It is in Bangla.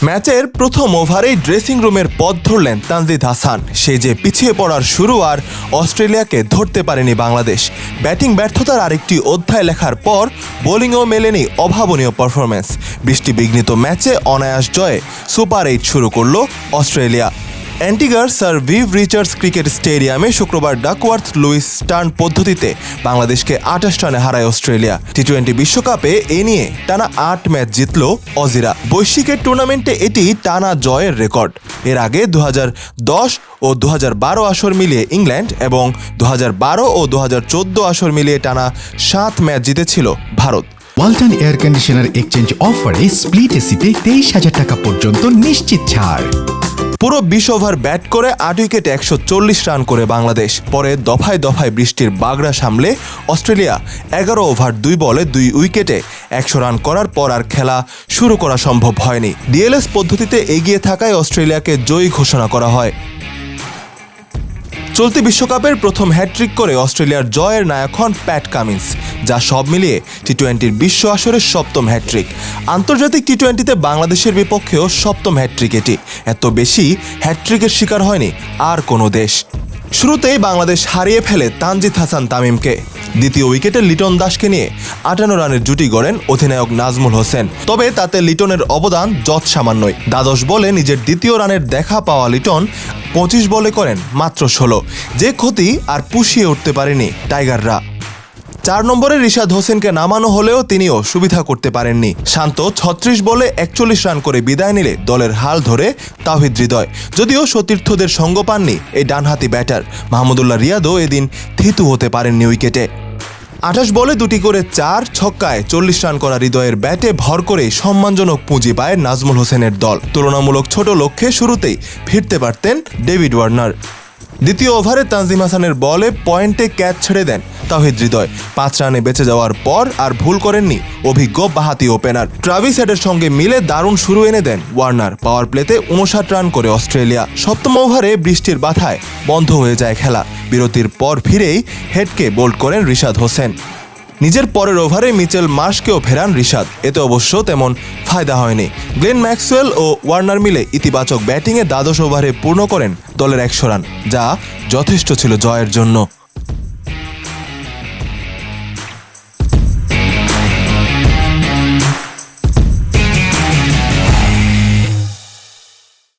ম্যাচের প্রথম ওভারেই ড্রেসিং রুমের পথ ধরলেন তানজিদ হাসান। সে যে পিছিয়ে পড়ার শুরু আর অস্ট্রেলিয়াকে ধরতে পারেনি বাংলাদেশ। ব্যাটিং ব্যর্থতার আরেকটি অধ্যায় লেখার পর বোলিংও মেলেনি অভাবনীয় পারফরম্যান্স। বৃষ্টি বিঘ্নিত ম্যাচে অনায়াস জয়ে সুপার 8 শুরু করল অস্ট্রেলিয়া। অ্যান্টিগার স্যার ভিভ রিচার্ডস ক্রিকেট স্টেডিয়ামে শুক্রবার ডাকওয়ার্থ লুইস টার্ন পদ্ধতিতে বাংলাদেশকে 28 রানে হারায় অস্ট্রেলিয়া। টি-20 বিশ্বকাপে এ নিয়ে টানা 8 ম্যাচ জিতল অজিরা। বৈশ্বিকের টুর্নামেন্টে এটি টানা জয়ের রেকর্ড। এর আগে 2010 ও 2012 আসর মিলিয়ে ইংল্যান্ড এবং 2012 ও 2014 আসর মিলিয়ে টানা 7 ম্যাচ জিতেছিল Bharat. Walton air conditioner exchange অফারে স্প্লিট এসিতে 23,000 টাকা পর্যন্ত নিশ্চিত ছাড়। পুরো 20 ওভার ব্যাট করে 8 উইকেটে 140 রান করে বাংলাদেশ। পরে দফায় দফায় বৃষ্টির বাগড়া সামলে অস্ট্রেলিয়া 11 ওভার 2 বলে 2 উইকেটে 100 রান করার পর আর খেলা শুরু করা সম্ভব হয়নি। ডিএলএস পদ্ধতিতে এগিয়ে থাকায় অস্ট্রেলিয়াকে জয়ী ঘোষণা করা হয়। চলতি বিশ্বকাপের প্রথম হ্যাট্রিক করে অস্ট্রেলিয়ার জয়ের নায়ক হন প্যাট কামিন্স, যা সব মিলিয়ে টি-20 বিশ্ব আসরের 7ম হ্যাট্রিক। আন্তর্জাতিক টি-20তে বাংলাদেশের বিপক্ষেও 7ম হ্যাট্রিক এটি। এত বেশি হ্যাট্রিকের শিকার হয়নি আর কোনো দেশ। শুরুতেই বাংলাদেশ হারিয়ে ফেলে তানজিদ হাসান তামিমকে। দ্বিতীয় উইকেটে লিটন দাসকে নিয়ে 58 রানের জুটি গড়েন অধিনায়ক নাজমুল হোসেন। তবে তাতে লিটনের অবদান যৎসামান্যই। দ্বাদশ বলে নিজের দ্বিতীয় রানের দেখা পাওয়া লিটন 25 বলে করেন মাত্র 16। যে ক্ষতি আর পুষিয়ে উঠতে পারেনি টাইগাররা। 4 নম্বরে রিশাদ হোসেনকে নামানো হলেও তিনিও সুবিধা করতে পারেননি। শান্ত 36 বলে 41 রান করে বিদায় নিলে দলের হাল ধরে তাওহিদ হৃদয়। যদিও সতীর্থদের সঙ্গ পাননি এই ডানহাতি ব্যাটার। মাহমুদুল্লাহ রিয়াদও এদিন থিতু হতে পারেননি উইকেটে। 28 বলে 2টি করে 4 ছক্কায় 40 রান করা হৃদয়ের ব্যাটে ভর করে সম্মানজনক পুঁজি পায় নাজমুল হোসেনের দল। তুলনামূলক ছোট লক্ষ্যে শুরুতেই ফিরতে পারতেন ডেভিড ওয়ার্নার। দ্বিতীয় ওভারে তানজিম হাসানের বলে পয়েন্টে ক্যাচ ছেড়ে দেন তাওহিদ হৃদয়। 5 রানে বেঁচে যাওয়ার পর আর ভুল করেননি অভিজ্ঞ বাঁহাতি ওপেনার। ট্রাভিস হেডের সঙ্গে মিলে দারুণ শুরু এনে দেন ওয়ার্নার। পাওয়ার প্লেতে 59 রান করে অস্ট্রেলিয়া। 7ম ওভারে বৃষ্টির বাধায় বন্ধ হয়ে যায় খেলা। বিরতির পর ফিরেই হেডকে বোল্ড করেন রিশাদ হোসেন। নিজের পরের ওভারে মিচেল মার্শকেও ফেরান রিশাদ। এতে অবশ্য তেমন ফায়দা হয়নি। গ্লেন ম্যাক্সওয়েল ও ওয়ার্নার মিলে ইতিবাচক ব্যাটিংয়ে দ্বাদশ ওভারে পূর্ণ করেন দলের 100 রান, যা যথেষ্ট ছিল জয়ের জন্য।